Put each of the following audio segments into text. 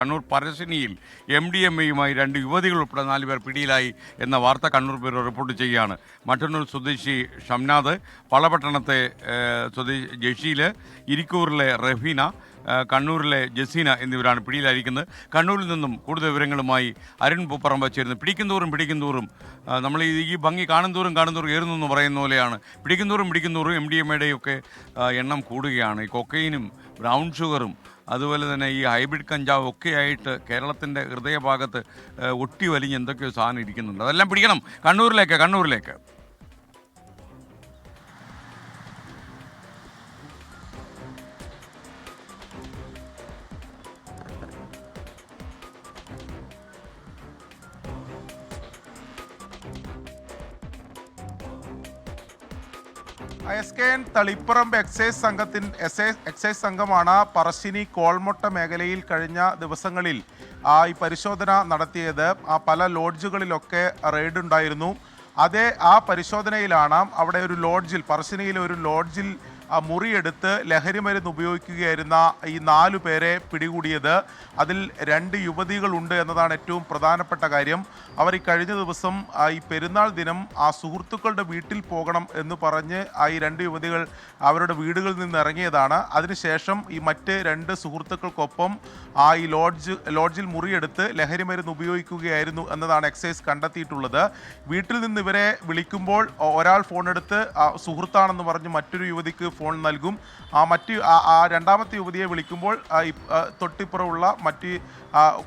കണ്ണൂർ പറശ്ശിനിയിൽ MDMA-യുമായി 2 യുവതികൾ ഉൾപ്പെടെ 4 പേർ പിടിയിലായി എന്ന വാർത്ത കണ്ണൂർ ബ്യൂറോ റിപ്പോർട്ട് ചെയ്യുകയാണ്. മട്ടന്നൂർ സ്വദേശി ഷംനാദ്, പളപട്ടണത്തെ സ്വദേശി ജഷീൽ, ഇരിക്കൂറിലെ റഫീന, കണ്ണൂരിലെ ജസീന എന്നിവരാണ് പിടിയിലായിരിക്കുന്നത്. കണ്ണൂരിൽ നിന്നും കൂടുതൽ വിവരങ്ങളുമായി അരുൺ പൂപ്പറമ്പ് ചേരുന്നു. പിടിക്കുന്തോറും നമ്മൾ ഈ ഭംഗി കാണുന്തോറും ഏറുന്നു എന്ന് പറയുന്ന പോലെയാണ്. പിടിക്കുന്തോറും MDMA-യുടെയൊക്കെ എണ്ണം കൂടുകയാണ്. ഈ കൊക്കൈനും ബ്രൗൺ ഷുഗറും അതുപോലെ തന്നെ ഈ ഹൈബ്രിഡ് കഞ്ചാവും ഒക്കെ ആയിട്ട് കേരളത്തിൻ്റെ ഹൃദയഭാഗത്ത് ഒട്ടി വലിഞ്ഞ് എന്തൊക്കെയോ സാധനം ഇരിക്കുന്നുണ്ട്. അതെല്ലാം പിടിക്കണം. കണ്ണൂരിലേക്ക് ISKN തളിപ്പറമ്പ് എക്സൈസ് സംഘമാണ് പറശ്ശിനി കോൾമൊട്ട മേഖലയിൽ കഴിഞ്ഞ ദിവസങ്ങളിൽ ഈ പരിശോധന നടത്തിയത്. പല ലോഡ്ജുകളിലൊക്കെ റെയ്ഡ് ഉണ്ടായിരുന്നു. ആ പരിശോധനയിലാണ് അവിടെ പറശ്ശിനിയിലെ ഒരു ലോഡ്ജിൽ മുറിയെടുത്ത് ലഹരിമരുന്ന് ഉപയോഗിക്കുകയായിരുന്ന ഈ 4 പേരെ പിടികൂടിയത്. അതിൽ 2 യുവതികളുണ്ട് എന്നതാണ് ഏറ്റവും പ്രധാനപ്പെട്ട കാര്യം. അവർ ഈ കഴിഞ്ഞ ദിവസം ഈ പെരുന്നാൾ ദിനം സുഹൃത്തുക്കളുടെ വീട്ടിൽ പോകണം എന്ന് പറഞ്ഞ് ഈ 2 യുവതികൾ അവരുടെ വീടുകളിൽ നിന്ന് ഇറങ്ങിയതാണ്. അതിനുശേഷം ഈ മറ്റ് 2 സുഹൃത്തുക്കൾക്കൊപ്പം ഈ ലോഡ്ജിൽ മുറിയെടുത്ത് ലഹരിമരുന്ന് ഉപയോഗിക്കുകയായിരുന്നു എന്നതാണ് എക്സൈസ് കണ്ടെത്തിയിട്ടുള്ളത്. വീട്ടിൽ നിന്ന് ഇവരെ വിളിക്കുമ്പോൾ ഒരാൾ ഫോണെടുത്ത് സുഹൃത്താണെന്ന് പറഞ്ഞ് മറ്റൊരു യുവതിക്ക് ഫോൺ നൽകും. രണ്ടാമത്തെ യുവതിയെ വിളിക്കുമ്പോൾ തൊട്ടിപ്പുറമുള്ള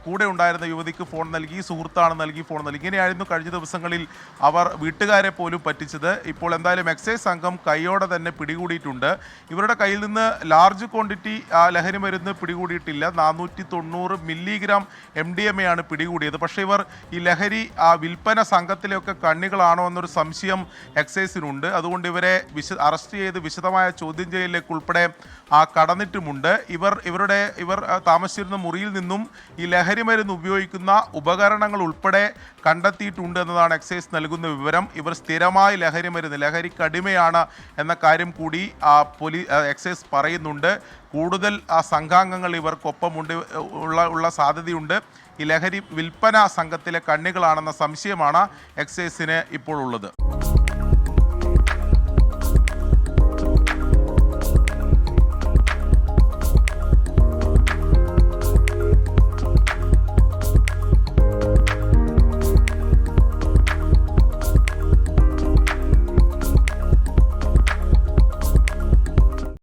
കൂടെ ഉണ്ടായിരുന്ന യുവതിക്ക് ഫോൺ നൽകി, സുഹൃത്താണ് നൽകി ഫോൺ നൽകി. ഇങ്ങനെയായിരുന്നു കഴിഞ്ഞ ദിവസങ്ങളിൽ അവർ വീട്ടുകാരെ പോലും പറ്റിച്ചത്. ഇപ്പോൾ എന്തായാലും എക്സൈസ് സംഘം കൈയോടെ തന്നെ പിടികൂടിയിട്ടുണ്ട്. ഇവരുടെ കയ്യിൽ നിന്ന് ലാർജ് ക്വാണ്ടിറ്റി ലഹരി മരുന്ന് പിടികൂടിയിട്ടില്ല. 490 മില്ലിഗ്രാം MDMA ആണ് പിടികൂടിയത്. പക്ഷേ ഇവർ ഈ ലഹരി വിൽപ്പന സംഘത്തിലെയൊക്കെ കണ്ണികളാണോ എന്നൊരു സംശയം എക്സൈസിനുണ്ട്. അതുകൊണ്ട് ഇവരെ അറസ്റ്റ് ചെയ്ത് വിശദമായ ചോദ്യം ചെയ്യലിലേക്ക് ഉൾപ്പെടെ കടന്നിട്ടുമുണ്ട്. ഇവർ താമസിച്ചിരുന്ന മുറിയിൽ നിന്നും ഈ ലഹരി മരുന്ന് ഉപയോഗിക്കുന്ന ഉപകരണങ്ങൾ ഉൾപ്പെടെ കണ്ടെത്തിയിട്ടുണ്ട് എന്നതാണ് എക്സൈസ് നൽകുന്ന വിവരം. ഇവർ സ്ഥിരമായി ലഹരി കടിമയാണ് എന്ന കാര്യം കൂടി എക്സൈസ് പറയുന്നുണ്ട്. കൂടുതൽ സംഘാംഗങ്ങൾ ഇവർക്കൊപ്പമുണ്ട് ഉള്ള സാധ്യതയുണ്ട്. ഈ ലഹരി വിൽപ്പന സംഘത്തിലെ കണ്ണികളാണെന്ന സംശയമാണ് എക്സൈസിന് ഇപ്പോൾ ഉള്ളത്.